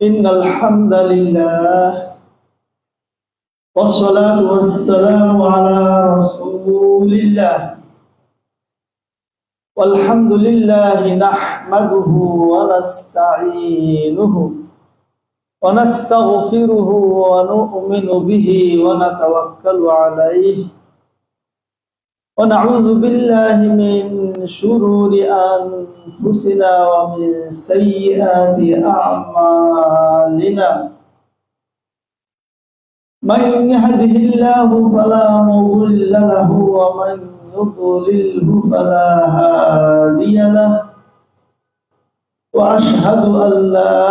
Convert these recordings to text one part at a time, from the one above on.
إن الحمد لله والصلاة والسلام على رسول الله والحمد لله نحمده ونستعينه ونستغفره ونؤمن به ونتوكل عليه ونعوذ بالله من شرور أنفسنا ومن سيئات أعمالنا من يهده الله فلا مضل له ومن يضلله فلا هادي له وأشهد أن لا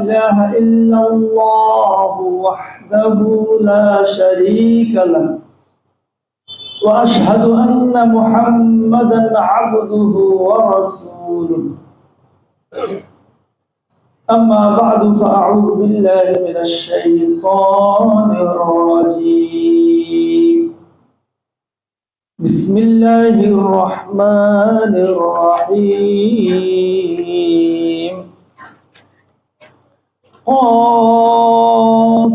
إله إلا الله وحده لا شريك له وأشهد أن محمدا عبده ورسوله أما بعد فأعوذ بالله من الشيطان الرجيم بسم الله الرحمن الرحيم قاف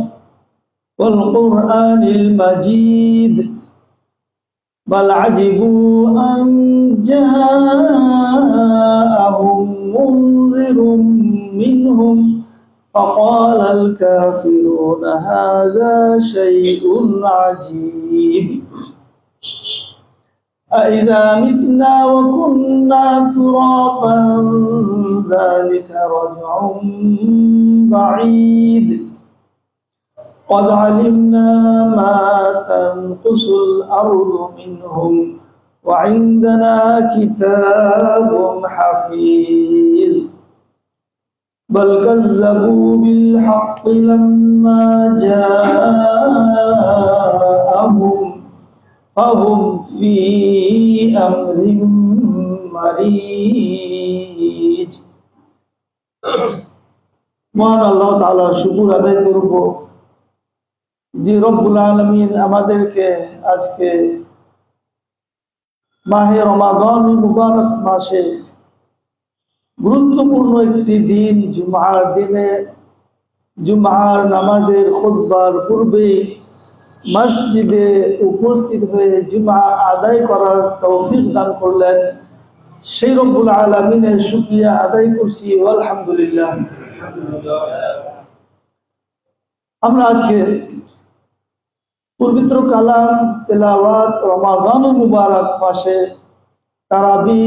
والقرآن المجيد بل عجبوا أن جاءهم منذر منهم فقال الكافرون هذا شيء عجيب أإذا متنا وكنا ترابا ذلك رجع بعيد قد علمنا ما تنقص الأرض منهم وعندنا كتاب حفيظ بل كذبوا بالحق لما جاءهم فهم في أمر مريج মহান আল্লাহ তাআলার শুকর আদায় করব যে রব্বুল আলামিন আমাদেরকে আজকে মাহে রমাদানুল মুবারক মাসে গুরুত্বপূর্ণ একটি দিন জুমার দিনে জুমার নামাজের খুতবার পূর্বে মসজিদে উপস্থিত হয়ে জুমা আদায় করার তৌফিক দান করলেন। সেই রব্বুল আলামিনের শুকরিয়া আদায় করছি আলহামদুলিল্লাহ। আমরা আজকে পবিত্র কালাম তেলাওয়াত রমাদানুল মুবারক মাসে তারাবি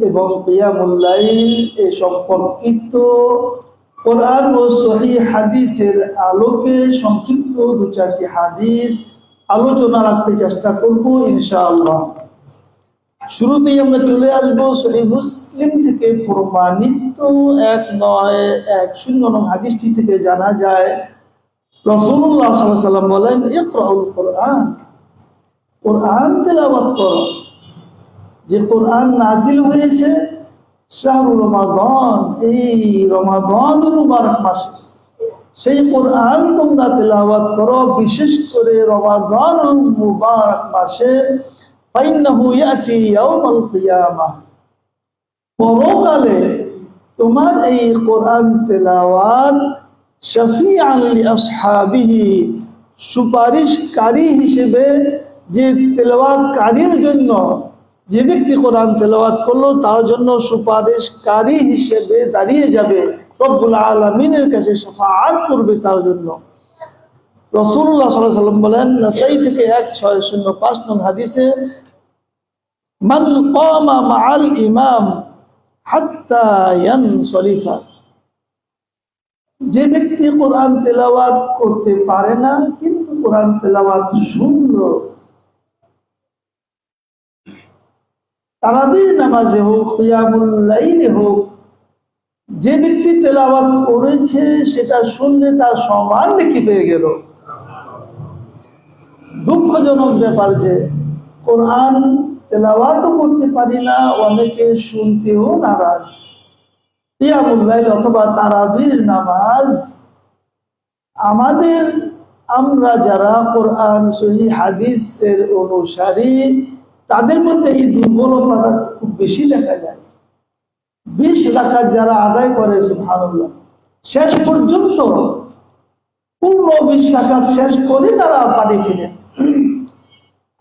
এবং কিয়ামুল লাইল এ সম্পর্কিত কোরআন ও সহিহ হাদিসের আলোকে সংক্ষিপ্ত দু চারটি হাদিস আলোচনা রাখতে চেষ্টা করব ইনশাআল্লাহ। শুরুতেই আমরা চলে আসবো সহিহ মুসলিম থেকে প্রমাণিত 1910 নং হাদিসটি থেকে জানা যায় রাসূলুল্লাহ সাল্লাল্লাহু আলাইহি ওয়াসাল্লাম বলেন ইকরাউল কোরআন, কোরআন তেলাওয়াত করো। যে কোরআন নাজিল হয়েছে শাহরুর রমাদান, এই রমাদানুল মুবারক মাসে, সেই কোরআন তোমরা তেলাওয়াত করো। বিশেষ করে রমাদানুল মুবারক মাসে ফাইন্নাহু ইয়াতি ইয়াউমাল কিয়ামাহ, পরকালে তোমার এই কোরআন তেলাওয়াত শাফিআন লিআসহাবিহি, সুপারিশকারী হিসেবে, যে তেলাওয়াতকারীর জন্য, যে ব্যক্তি কোরআন তেলাওয়াত করলো তার জন্য সুপারিশকারী হিসেবে দাঁড়িয়ে যাবে, রব্বুল আলামিনের কাছে শাফাআত করবে তার জন্য। রাসূলুল্লাহ সাল্লাল্লাহু আলাইহি ওয়াসাল্লাম বলেন নাসাই থেকে 1605 নং হাদিসে, মান কামা মাআল ইমাম হাত্তা ইয়ানসরিফা, যে ব্যক্তি কোরআন তেলাওয়াত করতে পারে না কিন্তু কোরআন তেলাওয়াত শুনলো, তারাবির নামাজে হোক কিয়ামুল লাইলে হোক, যে ব্যক্তি তেলাওয়াত করেছে সেটা শুনলে তার সমান নেকি পেয়ে গেল। দুঃখজনক ব্যাপার যে কোরআন তেলাওয়াতও করতে পারি না, অনেকে শুনতেও নারাজ। কিয়ামুল লাইল অথবা তারাবির নামাজ আমাদের, আমরা যারা কোরআন সহিহ হাদিসের অনুসারী, তাদের মধ্যে এই দুর্বলতাটা খুব বেশি দেখা যায়। 20 রাকাত যারা আদায় করে সুবহানাল্লাহ, শেষ পর্যন্ত পূর্ণ 20 রাকাত শেষ করে তারা বাড়ি ফিরে।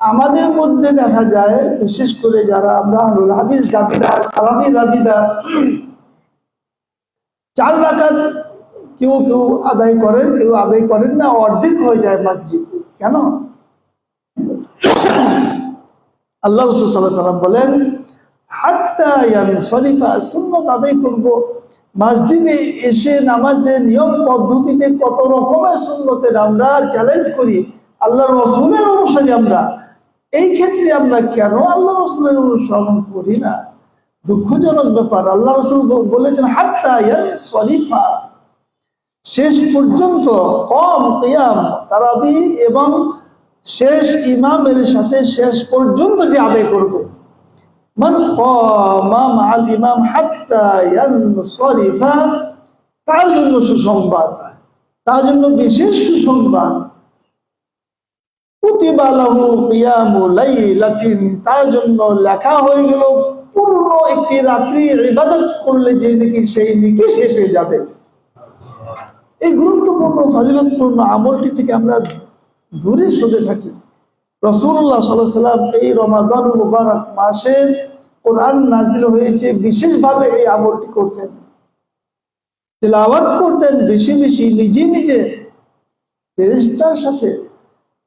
আমাদের মধ্যে দেখা যায় বিশেষ করে যারা আমরা আহলুল হাদিস দাবিদার, সালাফি দাবিদার, 4 রাকাত কেউ কেউ আদায় করেন, কেউ আদায় করেন না, অর্ধেক হয়ে যায় মসজিদ। কেন? আল্লাহ রাসূল সাল্লাল্লাহু আলাইহি ওয়াসাল্লাম বলেন হাত্তা ইয়ানসরিফা, সুন্নাত আদায় করব। মসজিদে এসে নামাজের নিয়ম পদ্ধতিতে কত রকমের সুন্নতের আমরা চ্যালেঞ্জ করি, আল্লাহর রাসূলের অনুসারী আমরা। এই ক্ষেত্রে আমরা কেন আল্লাহ রাসূলের অনুসরণ করি না? দুঃখজনক ব্যাপার। আল্লাহ রাসূল বলেছেন হাত্তা ইয়ানসরিফা, শেষ পর্যন্ত কম কিয়াম তারাবি এবং শেষ ইমামের সাথে শেষ পর্যন্ত যে আদায় করবে, মান কামা মাআল ইমাম হাত্তা ইয়ানসরিফা, তার জন্য সুসংবাদ, তার জন্য বিশেষ সুসংবাদ। কুতিবা লাহু কিয়ামু লাইলাতিন, তার জন্য লেখা হয়ে গেল পূর্ণ একটি রাত্রি ইবাদত করলে যে নাকি সেই নেকি সে পেয়ে যাবে। এই গুরুত্বপূর্ণ ফাজিলতপূর্ণ আমলটি থেকে আমরা দূরে সরে থাকি। রাসূলুল্লাহ সাল্লাল্লাহু আলাইহি ওয়াসাল্লাম এই রমাদানুল মুবারক মাসে কোরআন নাজিল হয়েছে, বিশেষভাবে এই আমলটি করতেন, তিলাওয়াত করতেন বেশি বেশি, নিজে নিজে ফেরেশতার সাথে।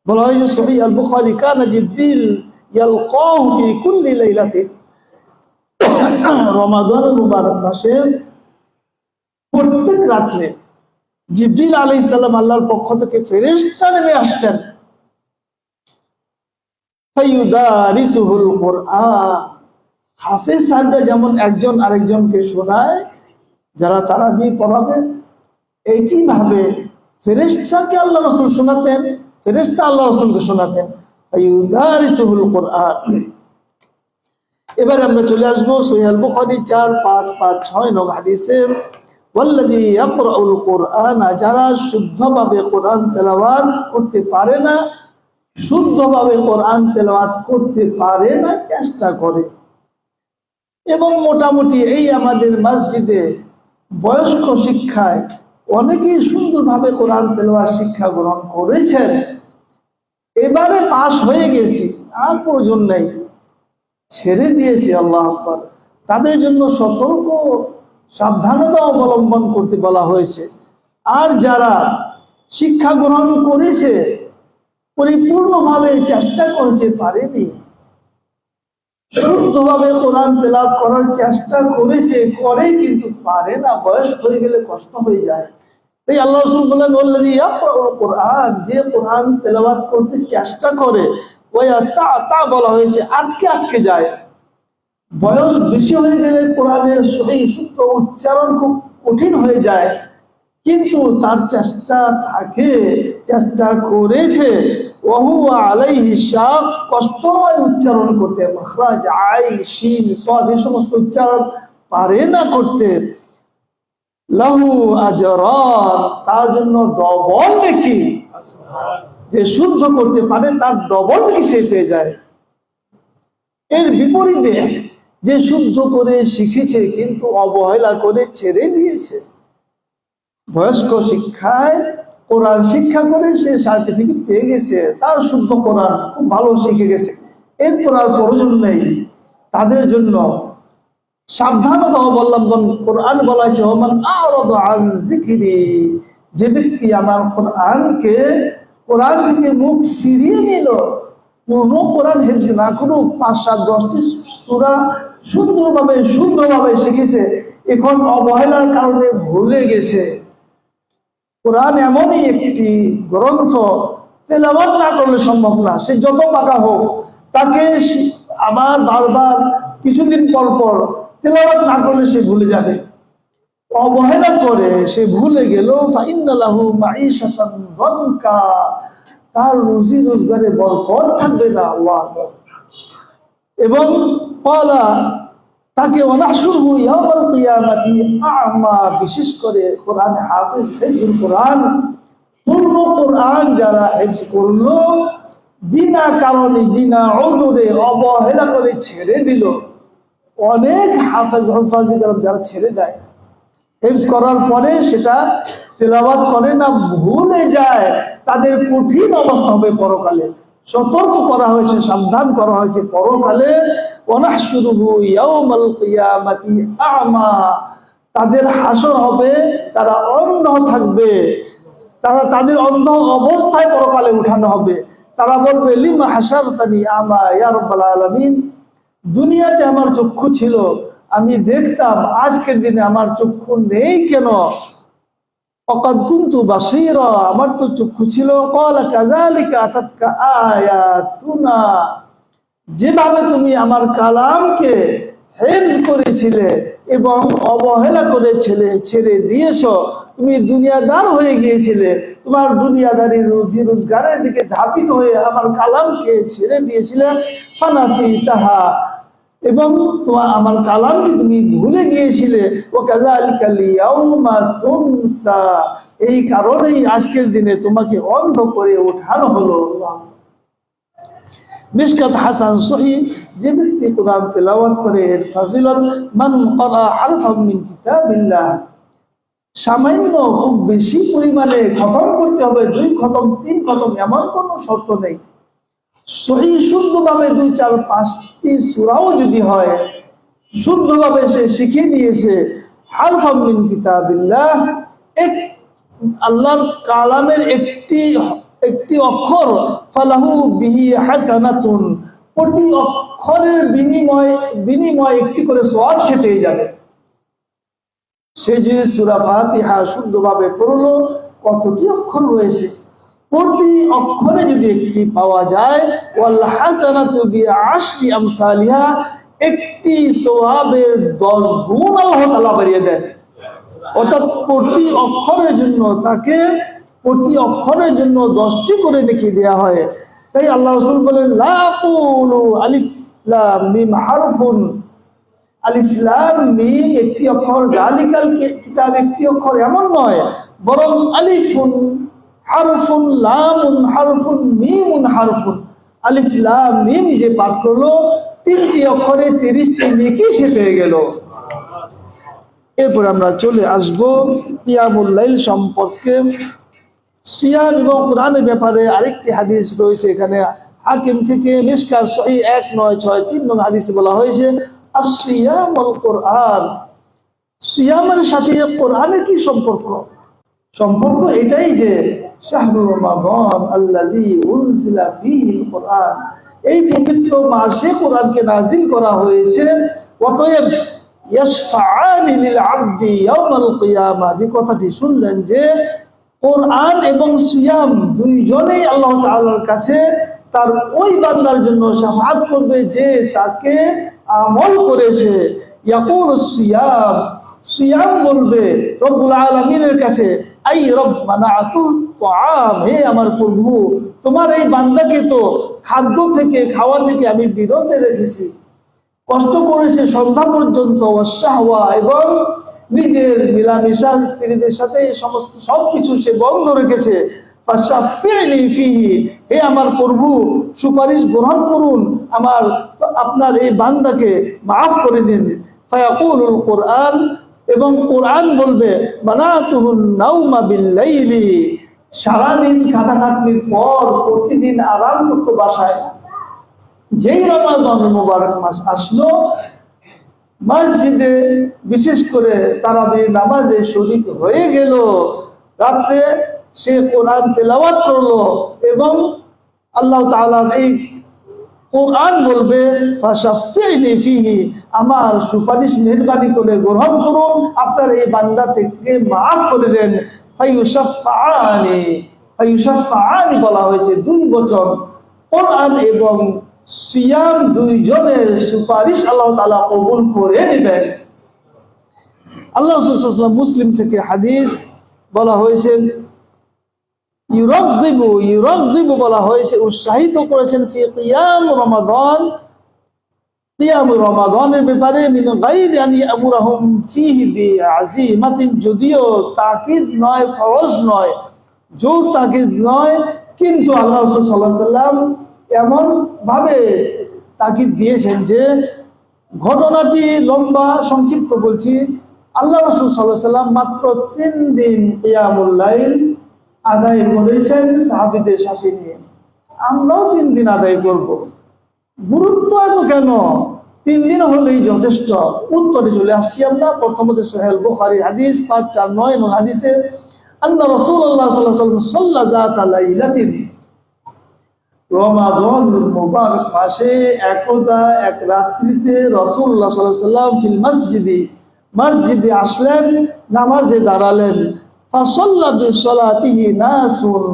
বলা হয়েছে সহিহ আল বুখারী, কানা জিবরিল ইয়ালকাহু ফি কুল্লি লাইলাতিন, রমাদানুল মুবারক মাসে প্রত্যেক রাত্রে জিবরিল আলাইহিস সালাম আল্লাহর পক্ষ থেকে ফেরেশতা নেমে আসতেন। ফায়ুদারিসুহুল কুরআন, হাফেজ সাহেবরা যেমন একজন আরেকজনকে শোনায় যারা তারাবি পড়াবে, একইভাবে ফেরেশতাকে আল্লাহ রাসূল শোনাতেন, ফেরেশতা আল্লাহ রাসূলকে শোনাতেন। ফায়ুদারিসুহুল কুরআন। এবার আমরা চলে আসবো সহিহ আল বুখারী 4556 নং হাদিসে, ওয়াল্লাযী ইয়াকরাউল কুরআন, যারা শুদ্ধভাবে কোরআন তেলাওয়াত করতে পারে না, শুদ্ধভাবে কোরআন তেলাওয়াত করতে পারে না, চেষ্টা করে। এবং মোটামুটি এই আমাদের মসজিদে বয়স্ক শিক্ষায় অনেকেই সুন্দরভাবে কোরআন তেলাওয়াত শিক্ষা গ্রহণ করেছেন। এবারে পাশ হয়ে গেছি, আর প্রয়োজন নেই, ছেড়ে দিয়েছি। আল্লাহ আকবার। তাদের জন্য সতর্ক সাবধানতা অবলম্বন করতে বলা হয়েছে। আর যারা শিক্ষা গ্রহণ করেছে, পরিপূর্ণভাবে চেষ্টা করেছে, পারেনি, শুদ্ধভাবে কোরআন তেলাওয়াত করার চেষ্টা করেছে, করে কিন্তু পারে না, বয়স হয়ে গেলে কষ্ট হয়ে যায়। তাই আল্লাহ রাসূল বলেন ওয়াল্লাযী ইয়াকরাউল কুরআন, যে কোরআন তেলাওয়াত করতে চেষ্টা করে, ওয়া বলা হয়েছে আটকে যায়। বয়স বেশি হয়ে গেলে কোরআনের সহি শুদ্ধ উচ্চারণ খুব কঠিন হয়ে যায়, কিন্তু তার চেষ্টা থাকে, চেষ্টা করেছে। ওয়াহুয়া আলাইহি শাক, কষ্ট হয় উচ্চারণ করতে, মাখরাজ আইন শিন সাদ এই সমস্ত উচ্চারণ পারে না করতে। লাহু আজরান, তার জন্য ডবল নেকি। যে শুদ্ধ করতে পারে তার ডবল নেকি সে পেয়ে যায়। এর বিপরীতে যে শুদ্ধ করে শিখেছে কিন্তু অবহেলা করে ছেড়ে দিয়েছে, বয়স্ক শিক্ষায় কোরআন শিক্ষা করে সে সার্টিফিকেট পেয়ে গেছে, তার শুদ্ধ কোরআন খুব ভালো শিখে গেছে, এরপর আর প্রয়োজন নেই, তাদের জন্য সাবধানতা অবলম্বন। কোরআন বলা হয়েছে ওমান আ'রাদা আন যিকরি, যে ব্যক্তি আমার কোরআন থেকে মুখ ফিরিয়ে নিল, পূর্ণ কোরআন হেফজ না কোনো 5-7-10টি সূরা শুদ্ধভাবে শিখেছে, এখন অবহেলার কারণে ভুলে গেছে। কোরআন এমনই একটি গ্রন্থ, তেলাওয়াত না করলে সম্ভব না, সে যত পাকা হোক, তাকে আবার বারবার কিছুদিন পর পর তেলাওয়াত না করলে সে ভুলে যাবে। অবহেলা করে সে ভুলে গেল, ফাইন্না লাহু মাঈশাতান দানকা, তার রুজি রোজগারে বরকত থাকবে না। আল্লাহু আকবার। এবং ক্বালা, তাকে ওয়ানাহশুরহু ইয়াওমাল কিয়ামাতি আ'মা, বিশেষ করে কোরআন হাফেজ, হিফজুল কোরআন, পূর্ণ কোরআন যারা হিফজ করলো, বিনা কারণে বিনা উযরে অবহেলা করে ছেড়ে দিল, অনেক হাফেজ কেরাম যারা ছেড়ে দেয়, হিফজ করার পরে সেটা তেলাওয়াত করে না, ভুলে যায়, তাদের কঠিন অবস্থা হবে পরকালে। সতর্ক করা হয়েছে, সাবধান করা হয়েছে পরকালে। ওয়ানাহশুরুহু ইয়াওমাল কিয়ামাতি আ'মা, তাদের হাসর হবে, তারা অন্ধ থাকবে, তাদের অন্ধ অবস্থায় পরকালে উঠানো হবে। তারা বলবে লিমা হাসারতানি আমা ইয়া রাব্বাল আলামিন, দুনিয়াতে আমার চক্ষু ছিল, আমি দেখতাম, আজকের দিনে আমার চক্ষু নেই কেন? ওয়াকাদ কুনতু বাসীরা, আমার তো চক্ষু ছিল। ক্বালা কাযালিকা আতাতকা আয়াতুনা, যেভাবে তুমি আমার কালামকে হিফজ করেছিলে এবং অবহেলা করে ছেড়ে দিয়েছো, তুমি দুনিয়াদার হয়ে গিয়েছিলে, তোমার দুনিয়াদারি রুজি রোজগারের দিকে ধাপিত হয়ে আমার কালামকে ছেড়ে দিয়েছিলে। ফানাসিতাহা, এবং তোমার আমার কালামকে তুমি ভুলে গিয়েছিলে। ও কাযালিকা লিয়াউমা তুনসা, এই কারণেই আজকের দিনে তোমাকে অন্ধ করে ওঠানো হলো। মিশকাত হাসান সহিহ, যে ব্যক্তি কোরআন তেলাওয়াত করে এর ফজিলত, মান ক্বারা হারফাম মিন কিতাবিল্লাহ, সামান্য খুব বেশি পরিমাণে খতম করতে হবে, 2 খতম 3 খতম এমন কোনো শর্ত নেই। সহিহ শুদ্ধভাবে 2, 4, 5টি সূরাও যদি হয়, শুদ্ধভাবে সে শিখে নিয়েছে, হারফাম মিন কিতাবিল্লাহ, আল্লাহর কালামের একটি অক্ষর, ফালাহু বিহি হাসানাতুন, প্রতি অক্ষরের বিনিময় একটি করে সওয়াব সে পেয়ে যাবে। সে যদি সূরা ফাতিহা শুদ্ধভাবে পড়লো, কতটি অক্ষর রয়েছে, প্রতি অক্ষরে যদি একটি পাওয়া যায়, ওয়াল হাসানাতু বিআশরি আমসালিহা, একটি সওয়াবের 10 গুণ আল্লাহ তাআলা বাড়িয়ে দেন। অর্থাৎ প্রতি অক্ষরের জন্য তাকে প্রতি অক্ষরের জন্য 10টি করে নেকি দেয়া হয়। তাই আল্লাহ রাসূল বলেন, লা আকুলু আলিফ লাম মিম হারফুন, আলিফ লাম মিম একটি অক্ষর, যালিকাল কিতাব একটি অক্ষর, এমন নয়, বরং আলিফুন হারফুন, লামুন হারফুন, মিমুন হারফুন। আলিফ লাম মিম যে পাঠ করলো, 3টি অক্ষরে 30টি নেকি সে পেয়ে গেল। এরপর আমরা চলে আসবো কিয়ামুল লাইল সম্পর্কে। সিয়াম এবং কোরআনের ব্যাপারে আরেকটি হাদিস রয়েছে এখানে, হাকিম থেকে, মিশকাত সহিহ 1963 নং হাদিসে বলা হয়েছে, আস-সিয়াম ওয়াল কোরআন, সিয়ামের সাথে কোরআনের কি সম্পর্ক? সম্পর্ক এটাই যে শাহরুর রমাদান আল্লাযী উনজিলা ফীহিল কোরআন, এই পবিত্র মাসে কোরআনকে নাজিল করা হয়েছে। অতএব ইয়াশফাআনি লিল আবদি ইয়াওমাল কিয়ামা, যে কথাটি শুনলেন যে কোরআন এবং সিয়াম দুইজনেই আল্লাহ তাআলার কাছে তার ওই বান্দার জন্য শাফাআত করবে যে তাকে আমল করেছে। ইয়াকুলুস সিয়াম, সিয়াম বলবে রব্বুল আলামিনের কাছে, আই রব মানাতু তাআম, হে আমার প্রভু, তোমার এই বান্দাকে তো খাদ্য থেকে, খাওয়া থেকে আমি বিরত রেখেছি, কষ্ট করেছে সন্ধ্যা পর্যন্ত, ওয়াশাহওয়া, এবং নিজের মিলামিশা স্ত্রীদের সাথে সমস্ত সবকিছু সে বন্ধ রেখেছে। ফাশাফিনি ফিহি, হে আমার প্রভু, সুপারিশ গ্রহণ করুন, আপনার এই বান্দাকে মাফ করে দিন। ফায়াকুলুল কোরআন, এবং কোরআন বলবে, মানাতুহুন নাওমা বিল্লাইলি, সারাদিন খাটাখাটনির পর প্রতিদিন আরাম করতে বাসায়, যেই রমাদান মুবারক মাস আসলো, মসজিদে বিশেষ করে তারাবি নামাজে শরীক হয়ে গেল, রাত্রে সে কোরআন তেলাওয়াত করলো, এবং আল্লাহ তাআলার এই কোরআন বলবে, ফাশাফিনি ফিহি, আমার সুপারিশ মেহেরবানি করে গ্রহণ করুন, আপনার এই বান্দা থেকে মাফ করে দেন। ফায়ুশাফাআনি বলা হয়েছে 2 বচন, কোরআন এবং সিয়াম দুইজনের সুপারিশ আল্লাহ তাআলা কবুল করে নেবেন। আল্লাহ রাসূল সাল্লাল্লাহু আলাইহি ওয়াসাল্লাম, মুসলিম থেকে হাদিস বলা হয়েছে, ইউরাগিবু বলা হয়েছে, উৎসাহিত করেছেন ফি কিয়াম রমাদান, কিয়াম রমাদানের ব্যাপারে, মিন গায়রি আন ইয়ামুরহুম ফিহি বিআযিমাতিন, যদিও তাকিদ নয়, ফরজ নয়, জোর তাকিদ নয়, কিন্তু আল্লাহ রাসূল সাল্লাল্লাহু আলাইহি ওয়াসাল্লাম এমন ভাবে তাকিদ দিয়েছেন যে ঘটনাটি লম্বা, সংক্ষিপ্ত বলছি। আল্লাহ রাসূল সাল্লাল্লাহু আলাইহি ওয়াসাল্লাম মাত্র 3 দিন কিয়ামুল লাইল আদায় করেছেন সাহাবীদের সাথে নিয়ে। আমরাও 3 দিন আদায় করব। গুরুত্ব এত কেন? 3 দিন হলেই যথেষ্ট। উত্তরে চলে আসছি আমরা। প্রথমত সহিহ বুখারী হাদিস 549 নং হাদিসে আন্না রাসূলুল্লাহ সাল্লাল্লাহু আলাইহি ওয়াসাল্লাম সাল্লা যাতা লাইলাতিন, রমাদানুল মুবারক মাসে একদা এক রাত্রিতে রাসূলুল্লাহ সাল্লাল্লাহু আলাইহি ওয়াসাল্লাম ফিল মসজিদে আসলেন, নামাজে দাঁড়ালেন। ফাসাল্লা বিসসালাতিহি নাসুন,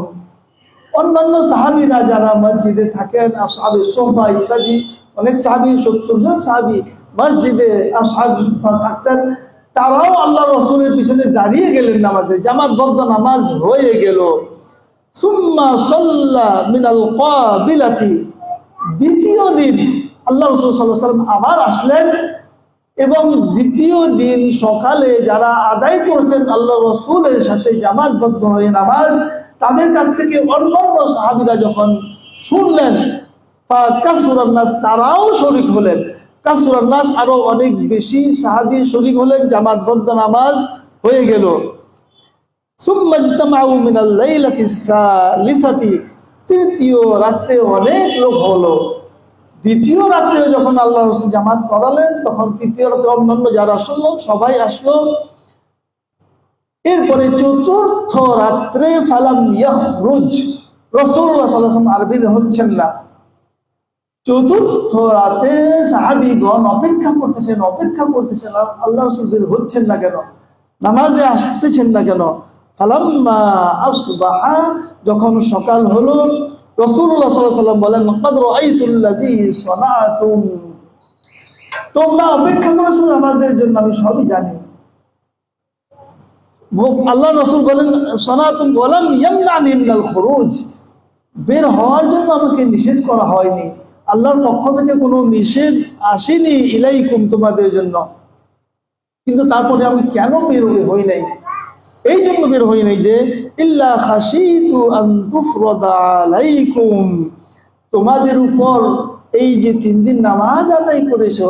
অন্যান্য সাহাবীরা যারা মসজিদে থাকেন, আসহাবে সোফা ইত্যাদি, অনেক সাহাবী, 70 জন সাহাবী মসজিদে আসহাবে সোফা থাকতেন, তারাও আল্লাহ রাসূলের পিছনে দাঁড়িয়ে গেলেন নামাজে। জামাতবদ্ধ নামাজ হয়ে গেল। সুম্মা সাল্লা মিনাল কাবিলাতি, দ্বিতীয় দিন আল্লাহ রাসূল সাল্লাল্লাহু আলাইহি ওয়াসাল্লাম আবার আসলেন এবং দ্বিতীয় দিন সকালে যারা আদায় করেছেন আল্লাহ রাসূলের সাথে জামাতবদ্ধ হয়ে নামাজ, তাদের কাছ থেকে অন্যান্য সাহাবীরা যখন শুনলেন, ফাকাসুরান নাস, তারাও শরীক হলেন। কাসুরান নাস, আরো অনেক বেশি সাহাবী শরীক হলেন, জামাতবদ্ধ নামাজ হয়ে গেল। সুম্মা ইজতামাউ মিনাল লাইলাতিস সালিসাতি, তৃতীয় রাত্রে অনেক লোক হলো। দ্বিতীয় রাত্রে যখন আল্লাহ রাসূল জামাত করালেন, তখন তৃতীয় রাত্রে অন্যান্য যারা শুনলো সবাই আসলো। এরপরে চতুর্থ রাত্রে ফালাম ইয়াখরুজ, রাসূলুল্লাহ সাল্লাল্লাহু আলাইহি ওয়াসাল্লাম আর বের হচ্ছেন না। চতুর্থ রাতে সাহাবীগণ অপেক্ষা করতেছেন আল্লাহ রাসূল বের হচ্ছেন না কেন, নামাজে আসতেছেন না কেন। ফালাম্মা আসবাহা, যখন সকাল হলো, রাসূলুল্লাহ সাল্লাল্লাহু আলাইহি ওয়াসাল্লাম বলেন, ক্বাদ রাআইতুল্লাযী সানাতুম, তোমরা অপেক্ষা করেছো নামাজের জন্য, আমি সবই জানি। আল্লাহ রাসূল বলেন, সানাতুম ওয়ালাম ইয়ামনানি মিনাল খুরুজ, বের হওয়ার জন্য আমাকে নিষেধ করা হয়নি, আল্লাহর পক্ষ থেকে কোনো নিষেধ আসেনি ইলাইকুম, তোমাদের জন্য। কিন্তু তারপরে আমি কেন বের হই নাই? এই জন্য বের হই নাই যে ইল্লা খাশিতু আন তুফরাদা আলাইকুম, তোমাদের উপর এই যে 3 দিন নামাজ আদায় করেছো,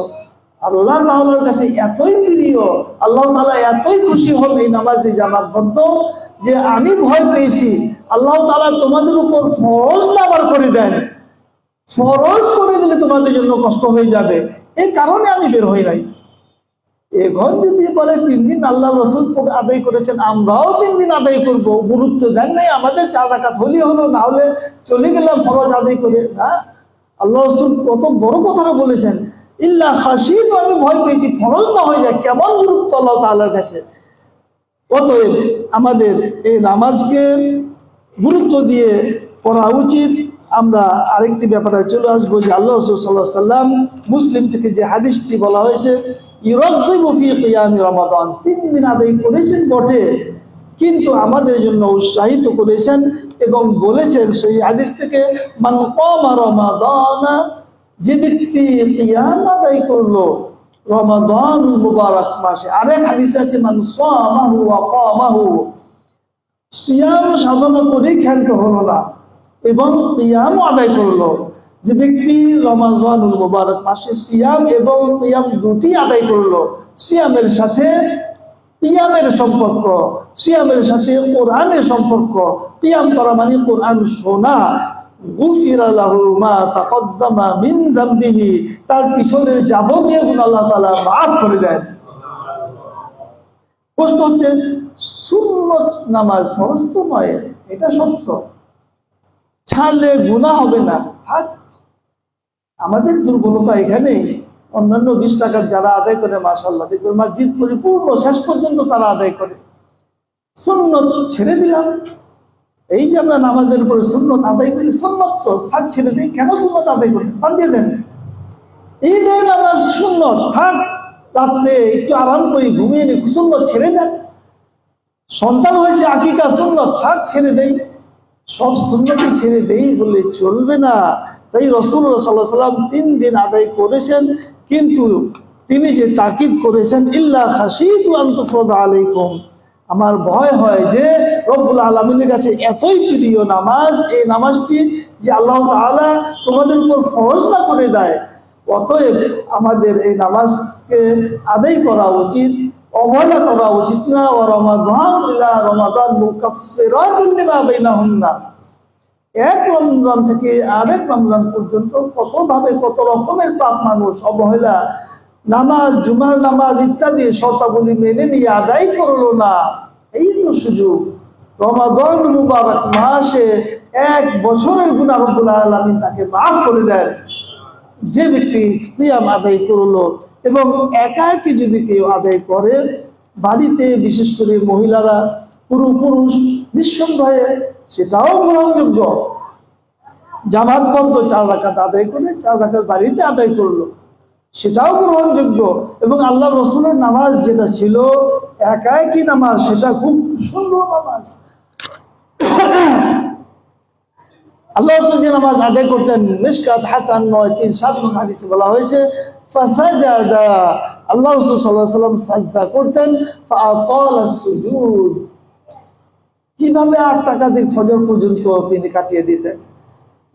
আল্লাহ তাআলার কাছে এতই প্রিয়, আল্লাহ তাআলা এতই খুশি হন এই নামাজে জামাতবদ্ধ, যে আমি ভয় পেয়েছি আল্লাহ তাআলা তোমাদের উপর ফরজ না আবার করে দেন, ফরজ করে দিলে তোমাদের জন্য কষ্ট হয়ে যাবে, এই কারণে আমি বের হই নাই। এখন যদি বলে 3 দিন আল্লাহ রাসূল আদায় করেছেন, আমরাও 3 দিন আদায় করব, গুরুত্ব দেন নাই, আমাদের 4 রাকাত হলেই হলো, না হলে চলে গেলাম ফরজ আদায় করে। না, আল্লাহ রাসূল কত বড় কথাটা বলেছেন, ইল্লা খাশিতু, আমি ভয় পেয়েছি ফরজ না হয়ে যায়, কেমন গুরুত্ব আল্লাহ তাআলার কাছে। অতএব আমাদের এই নামাজকে গুরুত্ব দিয়ে পড়া উচিত। আমরা আরেকটি ব্যাপারে চলে আসবো যে আল্লাহ রাসূল সাল্লাল্লাহু আলাইহি ওয়াসাল্লাম, মুসলিম থেকে যে হাদিসটি বলা হয়েছে, ইরাগিবু ফি কিয়ামি রমাদান, 3 দিন আদায় করেছেন বটে, কিন্তু আমাদের জন্য উৎসাহিত করেছেন এবং বলেছেন সেই হাদিস থেকে, মান কামা রমাদানা, যে ব্যক্তি কিয়াম আদায় করলো রমাদানুল মুবারক মাসে। আরেক হাদিস আছে, মান সামাহু ওয়া কামাহু, সিয়াম সাধনা করে ক্ষান্ত হলো না এবং কিয়াম আদায় করলো। যে ব্যক্তি রমাদানুল মুবারক মাসে সিয়াম এবং কিয়াম দুটি আদায় করলো, সিয়ামের সাথে কিয়ামের সম্পর্ক, সিয়ামের সাথে কোরআনের সম্পর্ক, কিয়াম করা মানে কোরআন শোনা, গুফিরা লাহু মা তাকদ্দামা মিন যামবিহি, তার পিছনের যাবতীয় গুনাহ আল্লাহ তাআলা মাফ করে দেন। প্রশ্ন হচ্ছে, সুন্নত নামাজ ফরজ তো নয়, এটা সত্য, ছাড়লে গুনাহ হবে না। থাক, আমাদের দুর্বলতা এখানেই। অন্যান্য 20 টাকা যারা আদায় করে, মাশাআল্লাহ, দেখবেন মসজিদ পরিপূর্ণ শেষ পর্যন্ত তারা আদায় করে। সুন্নত ছেড়ে দিলাম, এই যে আমরা নামাজের উপরে সুন্নত আদায় করি, সুন্নত তো থাক, ছেড়ে দিই, কেন সুন্নত আদায় করি, বাদ দিয়ে দেন। ঈদের নামাজ সুন্নত, থাক, রাত্রে একটু আরাম করি, ঘুমিয়ে নি, সুন্নত ছেড়ে দেন। সন্তান হয়েছে, আকিকা সুন্নত, থাক, ছেড়ে দেই। সব সুন্নতই ছেড়ে দেই বলে চলবে না। তাই রাসূলুল্লাহ সাল্লাল্লাহু আলাইহি ওয়াসাল্লাম 3 দিন আদায় করেছেন, কিন্তু তিনি যে তাকিদ করেছেন, ইল্লা খাশিতু আন তুফরাদা আলাইকুম, আমার ভয় হয় যে রব্বুল আলামিনের কাছে এতই প্রিয় নামাজ, এই নামাজটি যে আল্লাহ তাআলা তোমাদের উপর ফরজ না করে দেয়, অতএব আমাদের এই নামাজকে আদায় করা উচিত, অবহেলা করা উচিত না। ও রমাদান ইলা রমাদান মুকাফফিরাতুন লিমা বাইনাহুন্না, এক রমজান থেকে আরেক রমজান পর্যন্ত কত রকমের পাপ মানুষ অবহেলা, নামাজ, জুমার নামাজ ইত্যাদি শর্তাবলী মেনে নিয়ে আদায় করলো না। এই তো সুযোগ, রমাদান মুবারক মাসে 1 বছরের গুনাহ রব্বুল আলামিন তাকে মাফ করে দেন। যে ব্যক্তি কিয়াম আদায় করলো, এবং একাকী যদি কেউ আদায় করে, বাড়িতে বিশেষ করে মহিলারা, পুরুষ নিঃসন্দেহে সেটাও গ্রহণযোগ্য। জামাতবদ্ধ 4 রাকাত আদায় করে 4 রাকাত বাড়িতে আদায় করলো, সেটাও গ্রহণযোগ্য। এবং আল্লাহ রসুলের নামাজ যেটা ছিল একাকী নামাজ, সেটা খুব সুন্দর নামাজ। আল্লাহ রসুল যে নামাজ আদায় করতেন, মিশকাত হাসান 937 হাদিসে বলা হয়েছে, ফাসাজাদা, আল্লাহ রসুল সাল্লাল্লাহু আলাইহি ওয়াসাল্লাম সাজদা করতেন, ফাআতালা সুজুদ, কিভাবে 8 টাকাদিক ফজর পর্যন্ত তিনি কাটিয়ে দিতেন।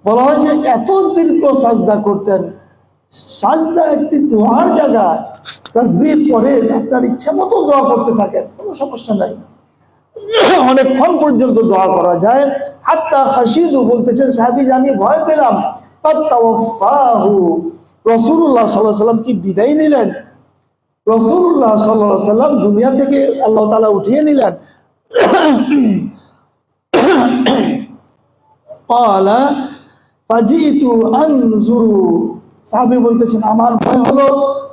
বলা হয়েছে এত দীর্ঘ সাজদা করতেন। সাজদা একটি দোয়ার জায়গা, তাসবিহ পড়ে আপনার ইচ্ছা মতো দোয়া করতে থাকেন, কোনো সমস্যা নাই, অনেকক্ষণ পর্যন্ত দোয়া করা যায়। হাত্তা খাশিদু, বলতেছেন সাহাবী, আমি ভয় পেলাম, ফাতাওয়াফাহু, রাসূলুল্লাহ সাল্লাল্লাহু আলাইহি ওয়াসাল্লাম কি বিদায় নিলেন। রাসূলুল্লাহ সাল্লাল্লাহু আলাইহি ওয়াসাল্লাম দুনিয়া থেকে আল্লাহ তাআলা উঠিয়ে নিলেন। ক্বালা ফাজিতু আনজুরু, সাহাবী বলতেছেন আমার ভয় হলো,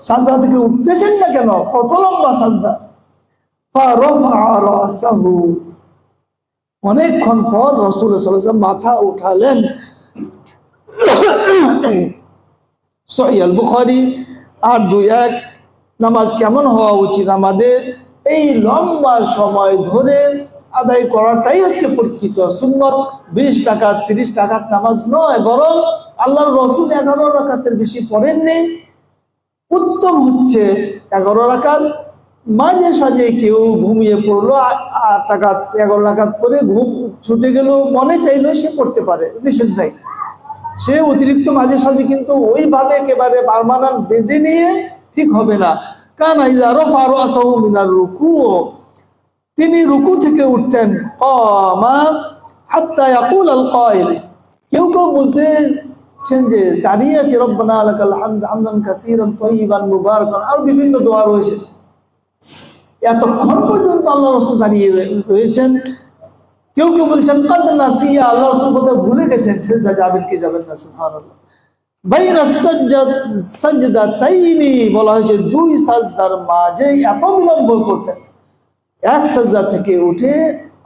সাজদা থেকে উঠতেছেন না কেন, কত লম্বা সাজদা। ফারাফা রাসাহু, অনেকক্ষণ পর রাসূল সাল্লাল্লাহু আলাইহি ওয়াসাল্লাম মাথা উঠালেন। সহিহ আল বুখারী 821। নামাজ কেমন হওয়া উচিত আমাদের? এই লম্বা সময় ধরে আদায় করাটাই হচ্ছে প্রকৃত সুন্নত। 20 রাকাত 30 রাকাত নামাজ নয়, বরং আল্লাহর রাসূল 11 রাকাতের বেশি পড়েননি। উত্তম হচ্ছে 11 রাকাত। মাঝে সাঝে কেউ ঘুমিয়ে পড়লো, 8 রাকাত 11 রাকাত পরে ঘুম ছুটে গেল, মনে চাইলো সে পড়তে পারে, নিষেধ নাই। সে অতিরিক্ত মাঝে সাঝে কিন্তু ওইভাবে একেবারে পার্মানেন্ট বেঁধে নিয়ে ঠিক হবে না। কানা ইযা রাফা রাসাহু মিনার রুকু, তিনি রুকু থেকে উঠতেন, কামা হাত্তা ইয়াকুল আল কাইল, কেউ বলতেছেন যে দাঁড়িয়ে আছে, রব্বানা লাকাল হামদ হামদান কাসীরান তাইয়িবান মুবারাকান, আর বিভিন্ন দোয়া রয়েছে। এতক্ষণ পর্যন্ত আল্লাহ রাসূল দাঁড়িয়ে রয়েছেন। কেউ বলছেন কাদ নাসিয়া, আল্লাহ রাসূল বোধহয় ভুলে গেছেন, সিজদা যাবেন কি যাবেন না, সুবহানাল্লাহ। বাইনা সাজদাতাইনি, বলা হয়েছে 2 সাজদার মাঝে এত বিলম্ব করতেন। এক সাজদা থেকে উঠে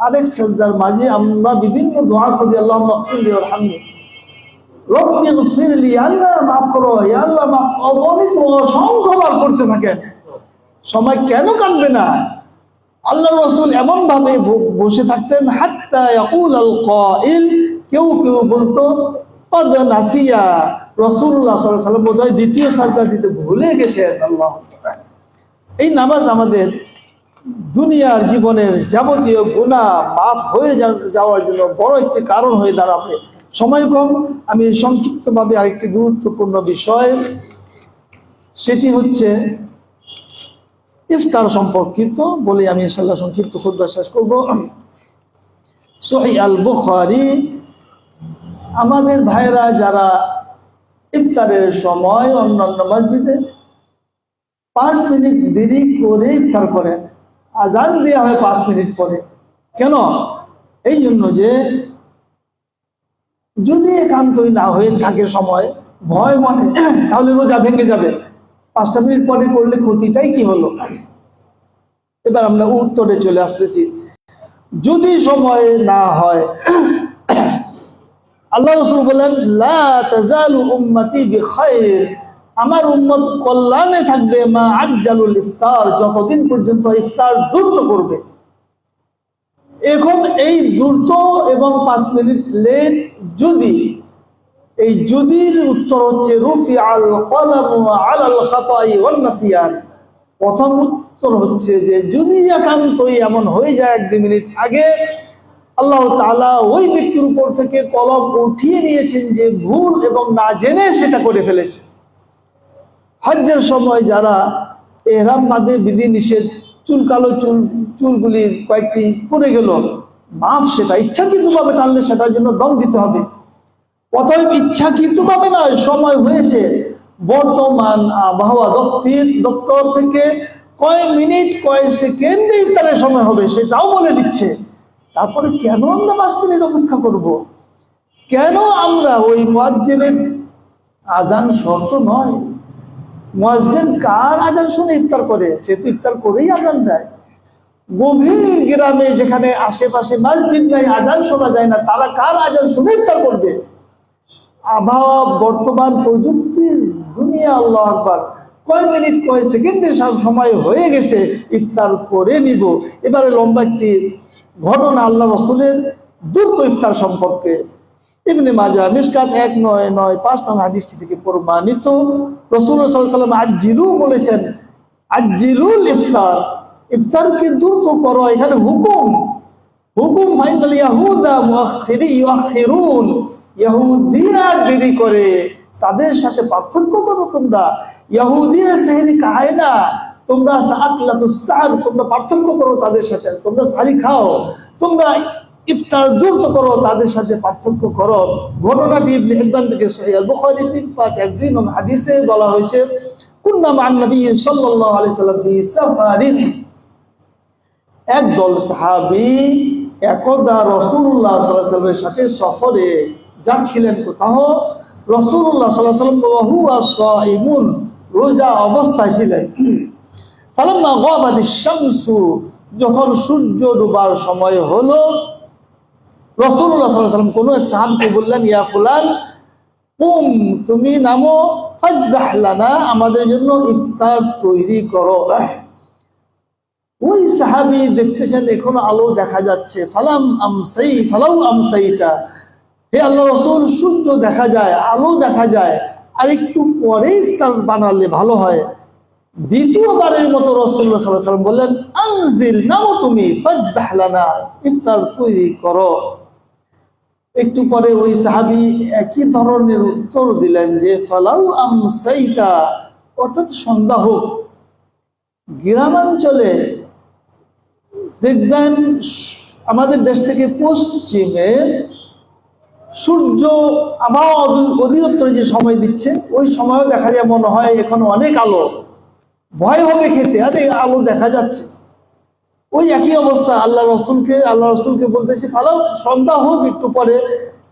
আরেক সাজদার মাঝে আমরা বিভিন্ন দোয়া করি, আল্লাহুম্মা গফিরলি ওয়ারহামনি, রব্বি গফিরলি, আল্লাহ মাফ করো, ইয়া আল্লাহ মাফ, অগণিত অসংখ্যবার করতে থাকেন। সময় কেন কাটবে না? আল্লাহ রাসূল এমন ভাবে বসে থাকতেন, হাত্তা ইয়াকুল আল কাইল, কেউ বলতো কাদ নাসিয়া, রাসূলুল্লাহ সাল্লাল্লাহু আলাইহি ওয়াসাল্লাম বোধহয় দ্বিতীয় সাজদা দিতে ভুলে গেছেন। আল্লাহ, এই নামাজ আমাদের দুনিয়ার জীবনের যাবতীয় গুনাহ মাফ হয়ে যাওয়ার জন্য বড় একটি কারণ হয়ে দাঁড়াবে। সময় কম, আমি সংক্ষিপ্তভাবে আরেকটি গুরুত্বপূর্ণ বিষয়, সেটি হচ্ছে ইফতার সম্পর্কিত বলে আমি ইনশাআল্লাহ সংক্ষিপ্ত খুতবা শেষ করব। সহিহ আল বুখারী, আমাদের ভাইরা যারা ইফতারের সময় অন্যান্য মসজিদে 5 মিনিট দেরি করে ইফতার করেন, আজান দেওয়া হয় 5 মিনিট পরে, কেন? এই জন্য যে যদি একান্তই না হয়ে থাকে সময়, ভয় মনে, তাহলে রোজা ভেঙে যাবে। 5 মিনিট পরে করলে ক্ষতিটাই কি হলো? এবার আমরা উত্তরে চলে আসতেছি। যদি সময় না হয়, আল্লাহ রাসূল বলেন লা তাজালু উম্মতি বিখাইর, আমার উম্মত কল্যাণে থাকবে, মা আজ্জালুল ইফতার, যতদিন পর্যন্ত ইফতার দ্রুত করবে। এখন এই দ্রুত এবং 5 মিনিট লেট, যদি, এই যদির উত্তর হচ্ছে রুফিআল কলামু আলাল খাতাই ওয়ান নাসিয়ান। প্রথম উত্তর হচ্ছে যে যদি একান্তই এমন হয়ে যায় 1-2 মিনিট আগে, আল্লাহ তাআলা ওই ব্যক্তির উপর থেকে কলম উঠিয়ে নিয়েছেন যে ভুল এবং না জেনে সেটা করে ফেলেছে। হজ্জের সময় যারা এহরাম বাঁধে বিধি নিষেধ, কালো চুলগুলি কয়েকটি পড়ে গেল, মাফ, সেটা ইচ্ছাকৃতভাবে টানলে সেটার জন্য দম দিতে হবে। অতএব ইচ্ছাকৃতভাবে নয়, সময় হয়েছে। বর্তমান আবহাওয়া দপ্তর থেকে কয় মিনিট কয় সেকেন্ডে ইফতারের সময় হবে সেটাও বলে দিচ্ছে। তারপরে কেন আমরা 5 মিনিট অপেক্ষা করব? কেন আমরা ওই মুয়াজ্জিনের আজান শর্ত নয়, মুয়াজ্জিন কার আজান শুনে ইফতার করে? সে তো ইফতার করেই আজান দেয়। গভীর গ্রামে যেখানে আশেপাশে মসজিদ নাই, আজান শোনা যায় না, তারা কার আজান শুনে ইফতার করবে? আবহাওয়া, বর্তমান প্রযুক্তির দুনিয়া, আল্লাহ আকবার, কয় মিনিট কয় সেকেন্ডে সময় হয়ে গেছে, ইফতার করে নিব। এবারে লম্বা একটি ঘটনা আল্লাহ রসুলের দ্রুত ইফতার সম্পর্কে। ইবনে মাজাহ মিশকাত 1995 নং হাদিসটি থেকে প্রমাণিত। রাসূলুল্লাহ সাল্লাল্লাহু আলাইহি ওয়াসাল্লাম আজ্জিলু বলেছেন, আজ্জিলুল ইফতার, ইফতারকে দ্রুত করো। এখানে হুকুম ফাইনাল ইয়াহুদা মুআখিরুন, ইহুদিরা দেরি করে, তাদের সাথে পার্থক্য করো তোমরা। ইহুদিরা সেহরি খায় না, তোমরা সাআতলাতুস সাহর, তোমরা পার্থক্য করো তাদের সাথে, তোমরা সাহরি খাও, তোমরা ইফতার দ্রুত করো, তাদের সাথে পার্থক্য করো। ঘটনাটি ইবনে হিব্বান থেকে সহিহ আল-বুখারী 3512 নং হাদিসে বলা হয়েছে, কুন্না মা'আন নবী সাল্লাল্লাহু আলাইহি সাল্লাম ফি সাফারিন, একদল সাহাবী একদা রাসূলুল্লাহ সাল্লাল্লাহু আলাইহি ওয়াসাল্লামের সাথে সফরে যাচ্ছিলেন কোথাও। রাসূলুল্লাহ সাল্লাল্লাহু আলাইহি ওয়াসাল্লাম ওয়া হুয়া সাইমুন, রোজা অবস্থায় ছিলেন। ফালাম্মা গাবাতিশ শামসু, যখন সূর্য ডুবার সময় হলো, রাসূলুল্লাহ সাল্লাল্লাহু আলাইহি ওয়াসাল্লাম কোনো এক সাহাবীকে বললেন, ইয়া ফুলান কুম, তুমি নামো, ফাজদাহ লানা, আমাদের জন্য ইফতার তৈরি করো। ওই সাহাবী দেখতেছেন এখনো আলো দেখা যাচ্ছে। ফালাউ আমসাইতা, হে আল্লাহ রাসূল, সূর্য দেখা যায়, আলো দেখা যায়, আর একটু পরে ইফতার বানালে ভালো হয়। দ্বিতীয়বারের মতো রাসূলুল্লাহ সাল্লাল্লাহু আলাইহি ওয়াসাল্লাম বললেন, আনজিল, নামো তুমি, ফাজদাহ লানা, ইফতার তৈরি করো। একটু পরে ওই সাহাবী একই ধরনের উত্তর দিলেন যে ফালাউ আমসাইতা, অর্থাৎ সন্ধ্যা হোক। গ্রামাঞ্চলে দেখবেন আমাদের দেশ থেকে পশ্চিমে সূর্য আবহাওয়া অধিদপ্তর যে সময় দিচ্ছে, ওই সময়ও দেখা যায় মনে হয় এখন অনেক আলো, ভয় হবে খেতে, আরে আলো দেখা যাচ্ছে। ওই একই অবস্থা আল্লাহ রসুলকে বলতেছে ফালাও, সন্ধ্যা হোক একটু পরে।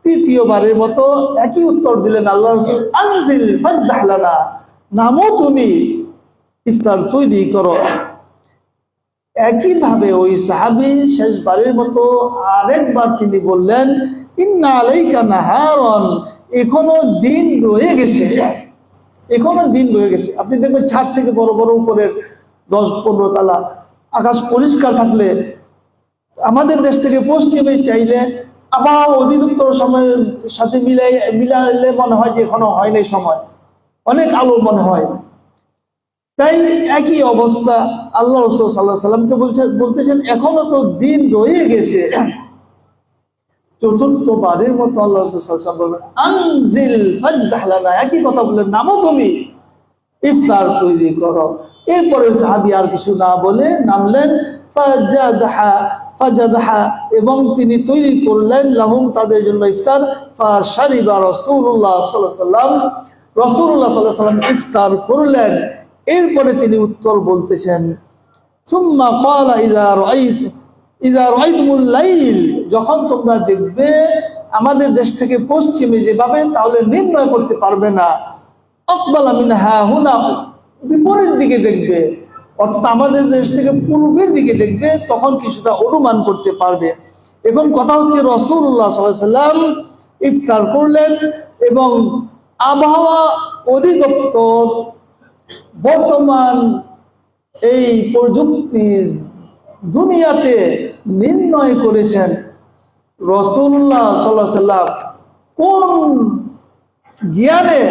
তৃতীয়বারের মতো একই উত্তর দিলেন আল্লাহ রসুল, আনজিল ফাজদাহ লানা, নামো তুমি, ইফতার তৈরি করো। একইভাবে ওই সাহাবী শেষবারের মতো আরেকবার তিনি বললেন, ইন্না আলাইকা নাহারন, এখনো দিন রয়ে গেছে, এখনো দিন রয়ে গেছে। আপনি দেখবেন ছাদ থেকে বড় বড় উপরের 10-15 তালা আকাশ পরিষ্কার থাকলে, আমাদের দেশ থেকে পশ্চিমে চাইলে আবহাওয়া অধিদপ্তর সময়ের সাথে মিলাইলে মনে হয় যে এখনো হয় নাই সময়, অনেক আলো মনে হয়। তাই একই অবস্থা আল্লাহ রাসূল সাল্লাল্লাহু আলাইহি ওয়াসাল্লামকে বলতেছেন এখনো তো দিন রয়ে গেছে। চতুর্থবারের মতো আল্লাহ রাসূল সাল্লাল্লাহু আলাইহি ওয়াসাল্লাম বললেন, আনজিল ফাজদাহ লানা, একই কথা বললেন, নামো তুমি, ইফতার তৈরি করো। এরপরে সাহাবী আর কিছু না বলে নামলেন, ফাজাদাহা, এবং তিনি তৈরি করলেন লাহুম, তাদের জন্য ইফতার। ফাশারিবা রাসূলুল্লাহ সাল্লাল্লাহু আলাইহি ওয়াসাল্লাম, রাসূলুল্লাহ সাল্লাল্লাহু আলাইহি ওয়াসাল্লাম ইফতার করলেন। এরপরে তিনি উত্তর বলতেছেন, সুম্মা ক্বালা ইযা রাআইতুমুল লাইল, যখন তোমরা দেখবে আমাদের দেশ থেকে পশ্চিমে যেভাবে, তাহলে নির্ণয় করতে পারবে না, আকবালা মিন হাহুনা, বিপরীত দিকে দেখবে, অর্থাৎ আমাদের দেশ থেকে পূর্বের দিকে দেখবে, তখন কিছুটা অনুমান করতে পারবে। এখন কথা হচ্ছে রাসূলুল্লাহ সাল্লাল্লাহু আলাইহি ওয়াসাল্লাম ইফতার করলেন এবং আবহাওয়া অধিদপ্তর বর্তমান এই প্রযুক্তির দুনিয়াতে নির্ণয় করেছেন রাসূলুল্লাহ সাল্লাল্লাহু আলাইহি ওয়াসাল্লাম কোন জ্ঞানে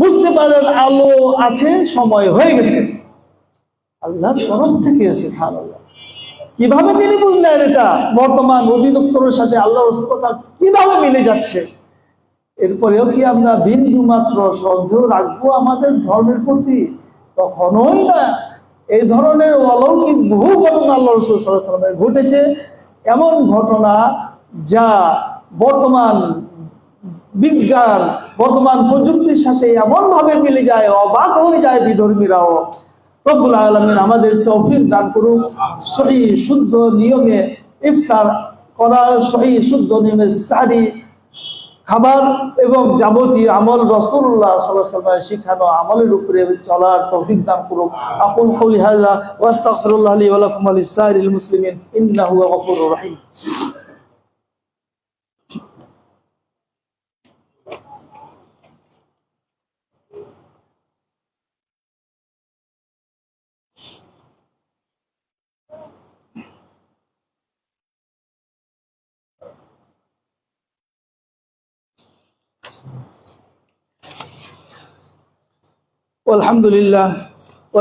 বুঝতে পারলেন আলো আছে, সময় হয়ে গেছে, আল্লাহর তরফ থেকে। সুবহানাল্লাহ, কিভাবে তিনি বুঝলেন এটা বর্তমান অধিদপ্তরের সাথে আল্লাহর কথা কিভাবে মিলে যাচ্ছে? এরপরেও কি আমরা বিন্দু মাত্র সন্দেহ রাখবো আমাদের ধর্মের প্রতি? কখনোই না। এই ধরনের অলৌকিক বহু ঘটনা আল্লাহ রাসূল সাল্লাল্লাহু আলাইহি ওয়াসাল্লামের ঘটেছে, এমন ঘটনা যা বর্তমান বিজ্ঞান, বর্তমান প্রযুক্তির সাথে এমন ভাবে মিলে যায়, অবাক হয়ে যায় বিধর্মীরাও। রব্বুল আলামিন আমাদের তৌফিক দান করুক সহিহ শুদ্ধ নিয়মে ইফতার করার, সহিহ শুদ্ধ নিয়মে সাহরি খাবার এবং যাবতীয় আমল রাসূলুল্লাহ সাল্লাল্লাহু আলাইহি ওয়াসাল্লামের শিখানো আমলের উপরে চলার তৌফিক দান করুক। আকুল কওলি হাযা ওয়া আস্তাগফিরুল্লাহ লি ওয়া লাকুম ওয়া লিসাইরিল মুসলিমিন ইন্নাহু গফুরুর রহিম।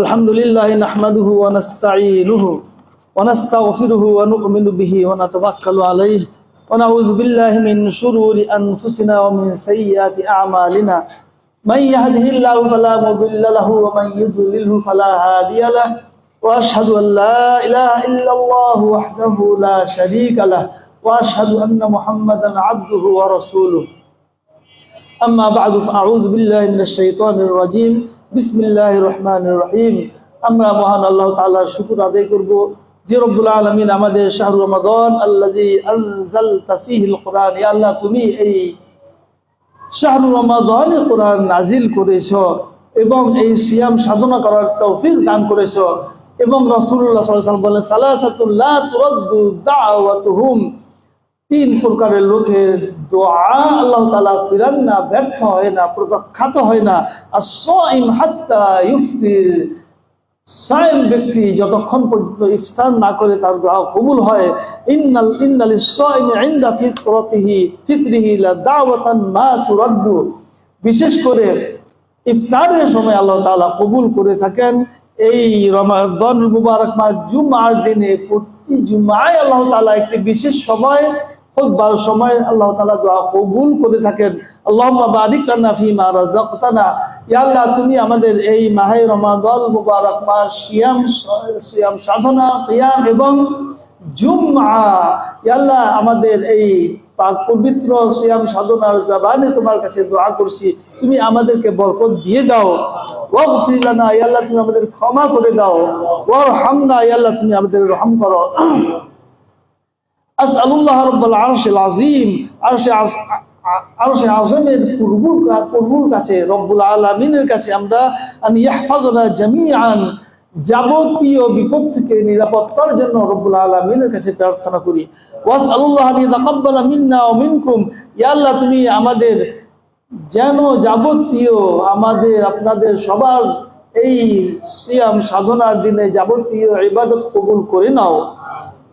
আলহামদুলিল্লাহ নাহমাদুহু ওয়া নাস্তাঈনুহু ওয়া নাস্তাগফিরুহু ওয়া নু'মিনু বিহি ওয়া নাতাওয়াক্কালু আলাইহি ওয়া নাউযু বিল্লাহি মিন শুরুরি আনফুসিনা ওয়া মিন সাইয়্যাতি আ'মালিনা মান ইয়াহদিহিল্লাহু ফালা মুদিল্লা লাহু ওয়া মান ইউদ্লিলহু ফালা হাদিয়া লাহু ওয়া আশহাদু আল লা ইলাহা ইল্লাল্লাহু ওয়াহদাহু লা শারীকা লাহু ওয়া আশহাদু আন্না মুহাম্মাদান আবদুহু ওয়া রাসূলুহু। আম্মা বা'দু ফাআউযু বিল্লাহি মিনাশ শাইতানির রাজীম। বিসমিল্লাহির রহমানির রহিম। আমরা মহান আল্লাহ তাআলার শুকর আদায় করব যে রব্বুল আলামিন আমাদের শাহরু রমাদান আল্লাযী আনজালতা ফীহিল কুরআন, ইয়া আল্লাহ তুমি এই শাহরু রমাদানে কুরআন নাজিল করেছো এবং এই সিয়াম সাধনা করার তৌফিক দান করেছো। এবং রাসূলুল্লাহ সাল্লাল্লাহু আলাইহি ওয়াসাল্লাম বলেন সালাসাতুন লা তুরাদ্দু দাওয়াতুহুম, তিন প্রকারের লোকের দোয়া আল্লাহ তাআলা ফিরান না, ব্যর্থ হয় না, প্রত্যাখ্যাত হয় না। as-সাইম হাত্তা ইফতির, সাইম ব্যক্তি যতক্ষণ পর্যন্ত ইফতার না করে তার দোয়া কবুল হয়। ইন্নালিস-সাইমি ইনদা ফিতরিহি লা দাওয়াতান মা তুরাদ্দু, বিশেষ করে ইফতারের সময় আল্লাহ তাআলা কবুল করে থাকেন। এই রমাদানুল মুবারক মাস জুমার দিনে প্রতি জুমায় আল্লাহ তাআলা একটি বিশেষ সময়, খুতবার সময় আল্লাহ তাআলা দোয়া কবুল করে থাকেন। আল্লাহুম্মা বারিক লানা ফীমা রাযাকতানা, ইয়া আল্লাহ তুমি আমাদের এই মাহে রমাদানুল মুবারক মাস সিয়াম সাধনা, কিয়াম এবং জুমআ, ইয়া আল্লাহ আমাদের এই পাক পবিত্র সিয়াম সাধনার জবানে তোমার কাছে দোয়া করছি, তুমি আমাদেরকে বরকত দিয়ে দাও। ওয়াগফির লানা, ইয়া আল্লাহ তুমি আমাদের ক্ষমা করে দাও। ওয়ারহামনা, ইয়া আল্লাহ তুমি আমাদের রহম করো। আসআলুল্লাহ রাব্বুল আরশিল আযীম, আরশে আযমের প্রভুর কাছে, রব্বুল আলামিনের কাছে আমরা আন ইয়াহফাজনা জামিআন, যাবতীয় বিপদ থেকে নিরাপত্তার জন্য রব্বুল আলামিনের কাছে প্রার্থনা করি। ওয়াসআলুল্লাহ আন ইয়াতাকাব্বালা মিন্না ওয়া মিনকুম, ইয়া আল্লাহ তুমি আমাদের যেন যাবতীয় আমাদের আপনাদের সবার এই সিয়াম সাধনার দিনে যাবতীয় ইবাদত কবুল করে নাও।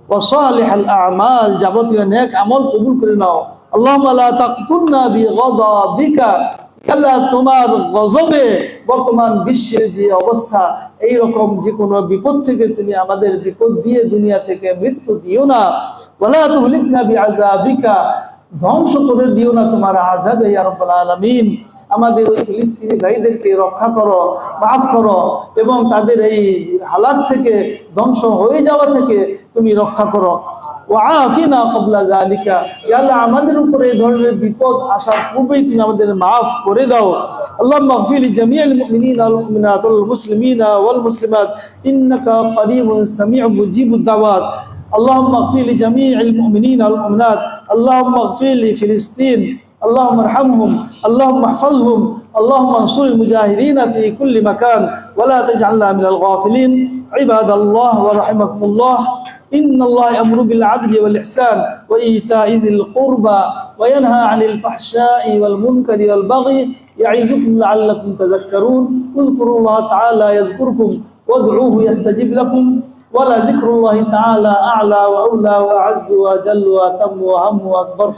ওয়া সালিহাল আমাল, যাবতীয় নেক আমল কবুল করে নাও। আল্লাহুম্মা লা তাকতুলনা বিগাদাবিকা, আল্লাহ তোমার গজবে বর্তমান বিশ্বের যে অবস্থা, এই রকম যে কোনো বিপদ থেকে তুমি আমাদের বিপদ দিয়ে দুনিয়া থেকে মৃত্যু দিও না। ওয়ালা তুহলিকনা বিআযাবিকা, ধ্বংস করে দিও না তোমার আযাবে ইয়া রাব্বুল আলামিন। আমাদের ওই ফিলিস্তিনি ভাইদেরকে রক্ষা করো, মাফ করো এবং তাদের এই হালাত থেকে, ধ্বংস হয়ে যাওয়া থেকে তুমি রক্ষা করো। ওয়াআফিনা ক্বাবলা যালিকা, ইয়া আল্লাহ আমাদের উপরে এই ধরনের বিপদ আসার পূর্বেই তুমি আমাদের মাফ করে দাও। আল্লাহুম্মা ইগফির লিজামিআল মুমিনিনা ওয়াল মুমিনাত ওয়াল মুসলিমিনা ওয়াল মুসলিমাত ইন্নাকা করিবুন সামিউম মুজিবুদ দাওয়াত। আল্লাহুম্মা ইগফির লিজামিআল মুমিনিনা ওয়াল মুমিনাত, আল্লাহুম্মা ইগফির লিফিলিস্তিন, اللهم ارحمهم، اللهم احفظهم، اللهم انصر المجاهدين في كل مكان ولا تجعلنا من الغافلين. عباد الله ورحمكم الله، إن الله يأمر بالعدل والإحسان وإيتاء ذي القربى وينهى عن الفحشاء والمنكر والبغي يعظكم لعلكم تذكرون. اذكروا الله تعالى يذكركم وادعوه يستجب لكم ولذكر الله تعالى أعلى وأولى وأعز وأجل وأتم وأهم وأكبر.